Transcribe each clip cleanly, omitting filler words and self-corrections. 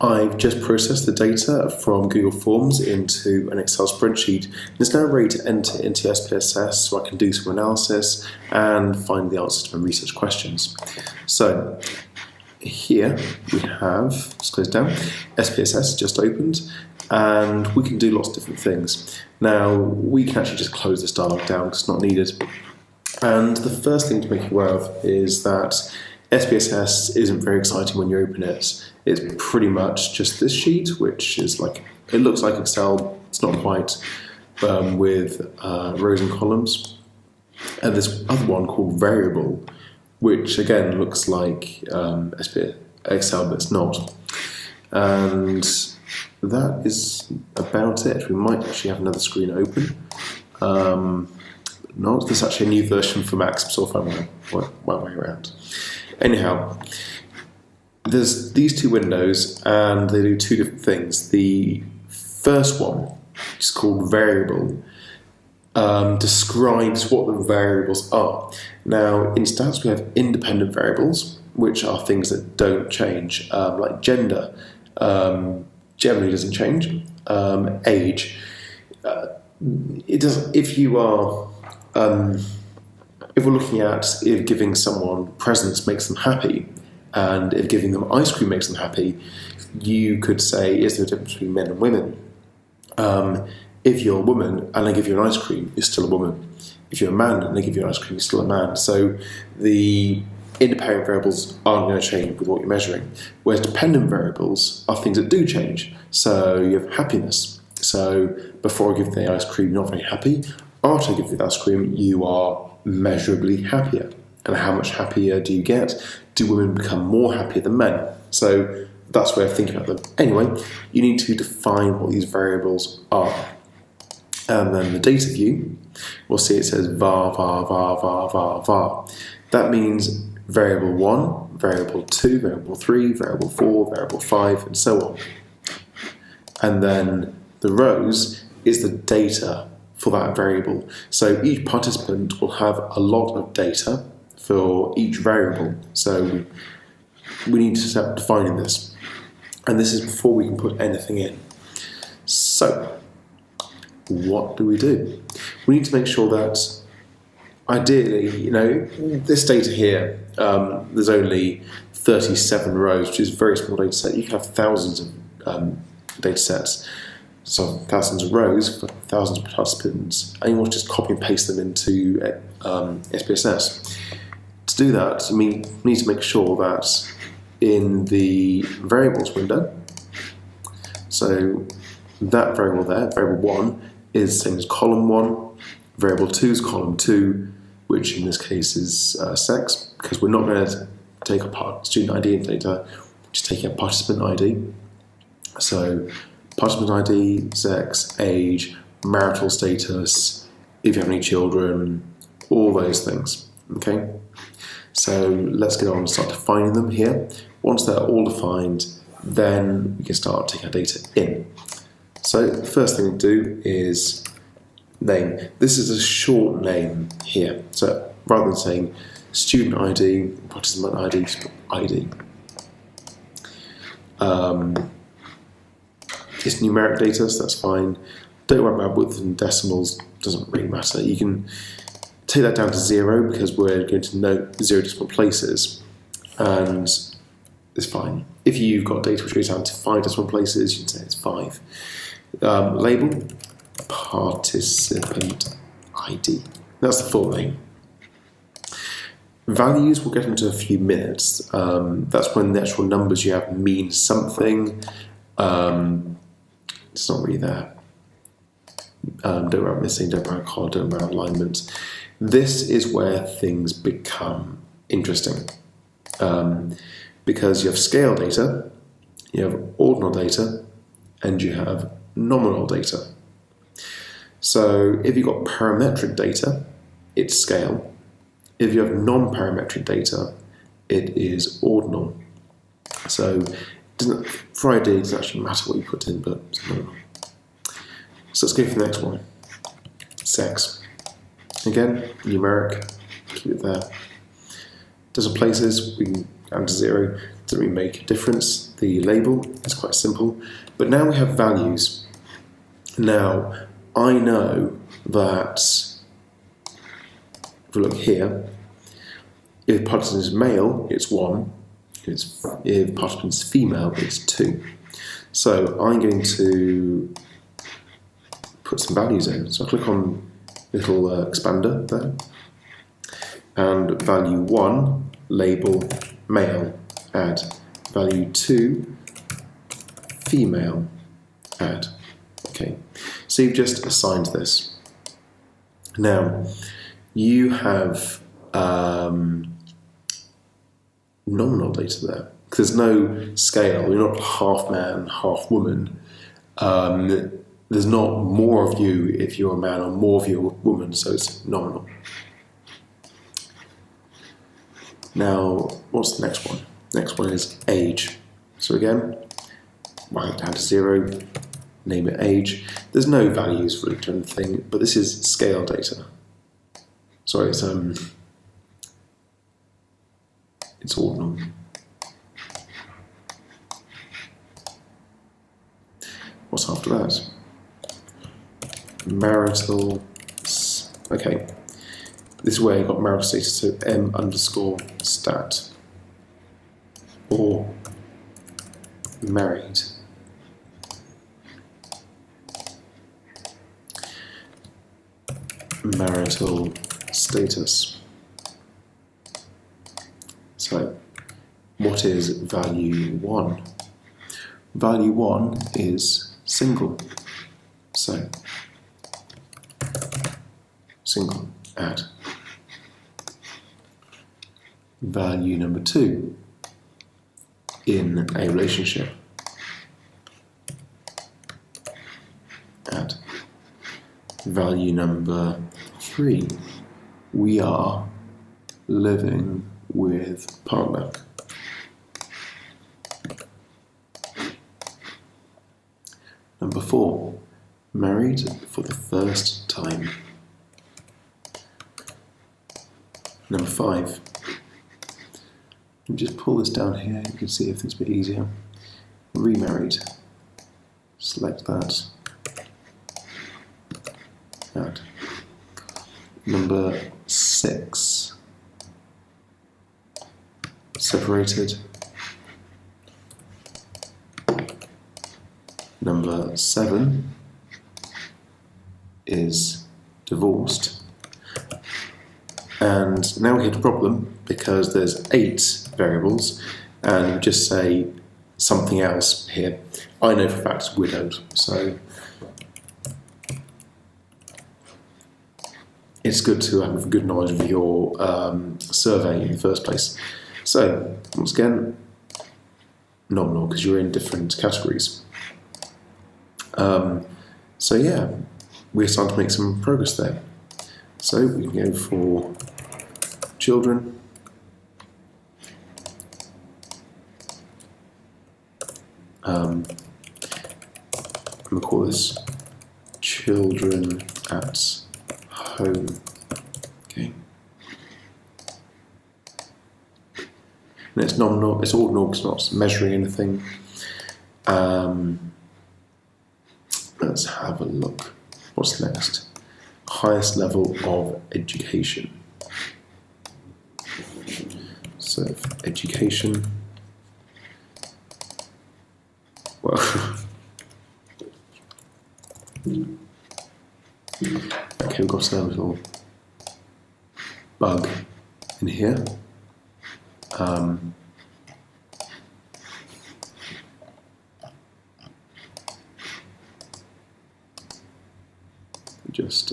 I've just processed the data from Google Forms into an Excel spreadsheet. It's now ready to enter into SPSS so I can do some analysis and find the answers to my research questions. So here we have, let's close down, SPSS just opened, and we can do lots of different things. Now we can actually just close this dialog down because it's not needed. And the first thing to make you aware of is that SPSS isn't very exciting when you open it. It's pretty much just this sheet, which is like, it looks like Excel, it's not quite, with rows and columns. And this other one called variable, which again looks like Excel, but it's not. And that is about it. We might actually have another screen open. No, there's actually a new version for Macs, so I'll find my way around. Anyhow, there's these two windows and they do two different things. The first one, which is called variable, describes what the variables are. Now, in stats we have independent variables, which are things that don't change, like gender, generally doesn't change. Age, it doesn't. If you are if we're looking at if giving someone presents makes them happy, and if giving them ice cream makes them happy, you could say, is there a difference between men and women? If you're a woman and I give you an ice cream, you're still a woman. If you're a man and I give you an ice cream, you're still a man. So the independent variables aren't going to change with what you're measuring, whereas dependent variables are things that do change. So you have happiness. So before I give you the ice cream, you're not very happy. After I give you the ice cream, you are measurably happier. And how much happier do you get? Do women become more happier than men? So that's a way of thinking about them. Anyway, you need to define what these variables are. And then the data view, we'll see it says var, var, var, var, var, var. That means variable 1, variable 2, variable 3, variable 4, variable 5, and so on. And then the rows is the data for that variable. So each participant will have a lot of data for each variable. So we need to start defining this. And this is before we can put anything in. So what do? We need to make sure that ideally, this data here, there's only 37 rows, which is a very small data set. You can have thousands of data sets. So thousands of rows for thousands of participants, and you want to just copy and paste them into SPSS. To do that, we need to make sure that in the variables window, so that variable there, variable 1, is the same as column 1, variable 2 is column 2, which in this case is sex, because we're not going to take a student ID in data, we're just taking a participant ID. So participant ID, sex, age, marital status, if you have any children, all those things. Okay, so let's get on and start defining them here. Once they're all defined, then we can start taking our data in. So the first thing to do is name. This is a short name here. So rather than saying student ID, participant ID, just put ID. It's numeric data, so that's fine. Don't worry about width and decimals, doesn't really matter. You can take that down to 0 because we're going to note 0 decimal places, and it's fine. If you've got data which goes down to 5 decimal places, you can say it's 5. Label, participant ID. That's the full name. Values, we'll get into a few minutes. That's when the actual numbers you have mean something. It's not really there. Don't worry about missing, don't worry about color, don't worry about alignment. This is where things become interesting. Because you have scale data, you have ordinal data, and you have nominal data. So if you've got parametric data, it's scale. If you have non-parametric data, it is ordinal. So for ID, it doesn't actually matter what you put in, but it's nominal. So let's go for the next one. Sex. Again, numeric, keep it there. Decimal places, we can go down to 0. Doesn't really make a difference. the label. It's quite simple. But now we have values. Now, I know that, if we look here, if participant is male, it's 1. If participant is female, it's 2. So I'm going to put some values in. So I click on little expander there, and value 1, label male, add. Value 2, female, add. Okay, so you've just assigned this. Now, you have nominal data there, because there's no scale. You're not half man, half woman. There's not more of you if you're a man or more of you a woman, so it's nominal. Now, what's the next one? Next one is age. So again, write down to 0, name it age. There's no values for each anything, but this is scale data. Sorry, it's ordinal. What's after that? Marital. Okay, this is where you got marital status, so m_stat, or married. Marital status. So, what is value 1? Value 1 is single. So, single, add. Value number 2, in a relationship, add. Value number 3, we are living with partner. Number 4, married for the first time. Number 5, let me just pull this down here, you can see if it's a bit easier. Remarried, select that, add. Number 6, separated. Number 7 is divorced. And now we hit a problem because there's 8 variables and we just say something else here. I know for a fact it's widowed, so it's good to have a good knowledge of your survey in the first place. So, once again, nominal because you're in different categories. So yeah, we're starting to make some progress there. So we can go for children. I'm going to call this children at home. Okay. And it's nominal, it's ordinal because it's not measuring anything. Let's have a look. What's next? Highest level of education. So, education. Well, okay, we've got a little bug in here. Just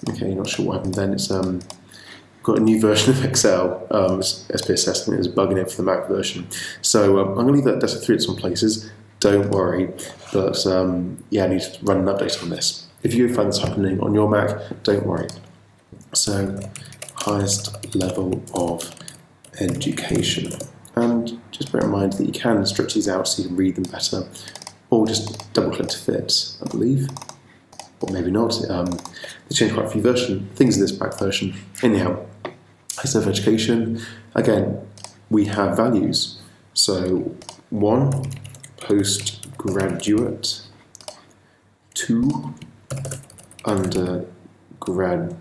okay, not sure what happened then. It's got a new version of Excel, SPSS, I think there's a bug in it for the Mac version. So I'm going to leave that data through in some places, don't worry, but yeah, I need to run an update on this. If you find this happening on your Mac, don't worry. So, highest level of education. And just bear in mind that you can stretch these out so you can read them better, or just double click to fit, I believe. Or maybe not. They changed quite a few things in this Mac version. Anyhow, As of education, again, we have values. So 1, postgraduate, 2, undergraduate.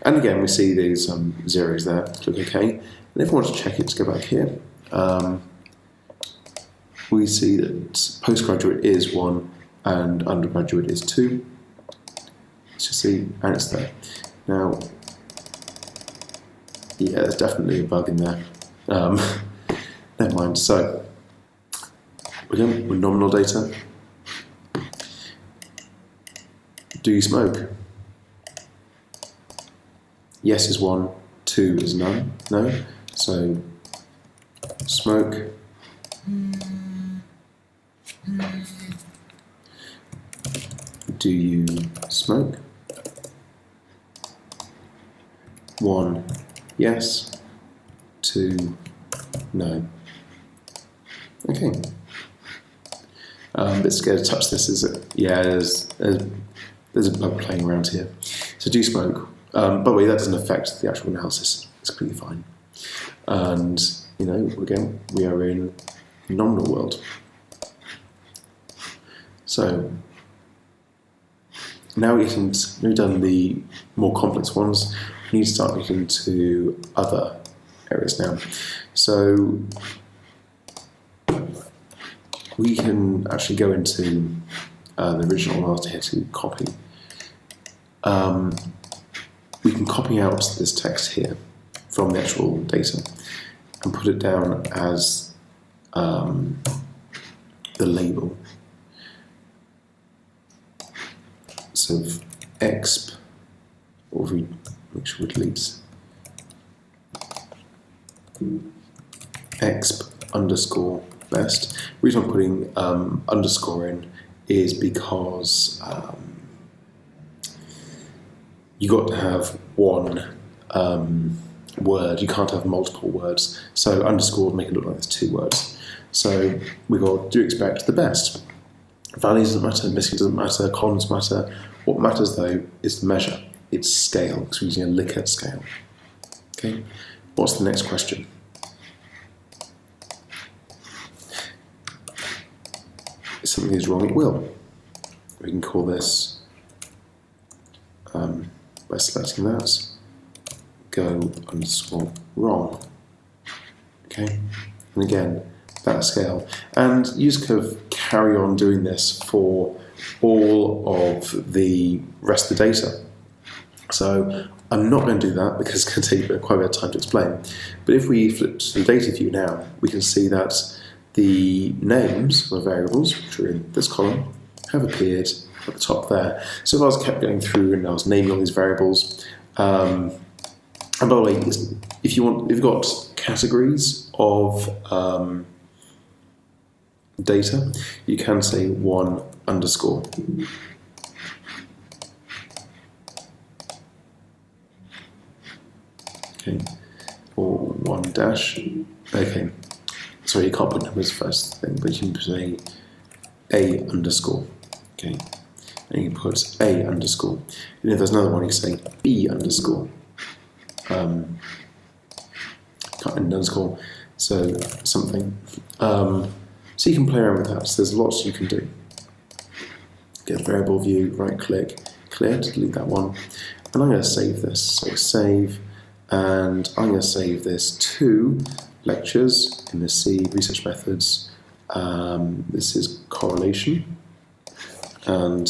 And again, we see these zeros there, click OK. And if we want to check it, to go back here, we see that postgraduate is 1 and undergraduate is 2. Let's just see, and it's there. Now, yeah, there's definitely a bug in there. Never mind. So, again, with nominal data, do you smoke? Yes is 1, 2 is none. No. So, smoke. Do you smoke? 1, yes. 2, no. Okay. A bit scared to touch this, is it? Yeah, there's a bug playing around here. So do you smoke? By the way, that doesn't affect the actual analysis. It's completely fine. And, you know, again, we are in nominal world. So now we've done the more complex ones. We need to start looking into other areas now. So we can actually go into the original master here to copy. We can copy out this text here from the actual data and put it down as the label. So exp, or if we make sure it deletes, exp underscore best. The reason I'm putting underscore in is because you got to have one word. You can't have multiple words. So underscore would make it look like there's 2 words. So we got do expect the best. Values doesn't matter, missing doesn't matter, columns matter. What matters though is the measure. It's scale, because we're using a Likert scale. Okay. What's the next question? If something is wrong, it will. We can call this, by selecting that, go underscore wrong. Okay, and again, that scale. And you just kind of carry on doing this for all of the rest of the data. So I'm not going to do that because it's going to take quite a bit of time to explain. But if we flip to the data view now, we can see that the names of variables, which are in this column, have appeared at the top there. So if I was kept going through and I was naming all these variables, and by the way, if you've got categories of data, you can say 1 underscore. Okay, or 1 dash. Okay, sorry, you can't put numbers first thing, but you can say a underscore. Okay, and you can put a underscore. And if there's another one, you can say b underscore. Can't underscore. So something. So you can play around with that. So there's lots you can do. Get the variable view, right click, clear to delete that one. And I'm going to save this. So save, and I'm going to save this to lectures in the C, research methods. This is correlation. And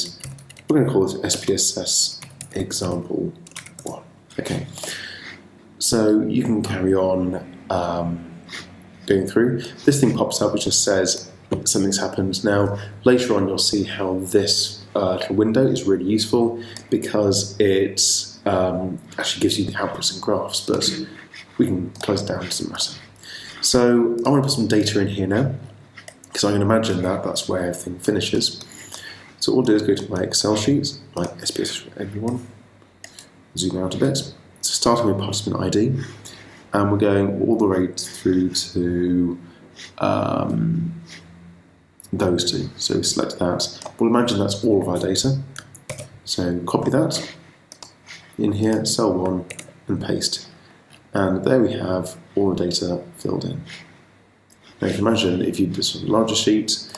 we're going to call it SPSS example 1. Okay. So you can carry on going through. This thing pops up which just says something's happened. Now later on you'll see how this little window is really useful because it actually gives you the outputs and graphs, but we can close it down, it doesn't matter. So I want to put some data in here now because I can imagine that that's where everything finishes. So all I'll do is go to my Excel sheet, my SPSS for everyone, zoom out a bit. So starting with participant ID, and we're going all the way through to those two. So select that. We'll imagine that's all of our data. So copy that, in here, cell 1, and paste. And there we have all the data filled in. Now you can imagine if you did this on a larger sheet,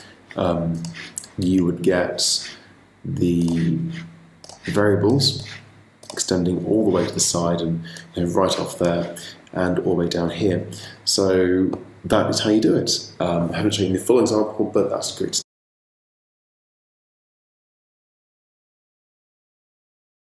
you would get the variables extending all the way to the side and right off there and all the way down here. So that is how you do it. I haven't shown you the full example, but that's good.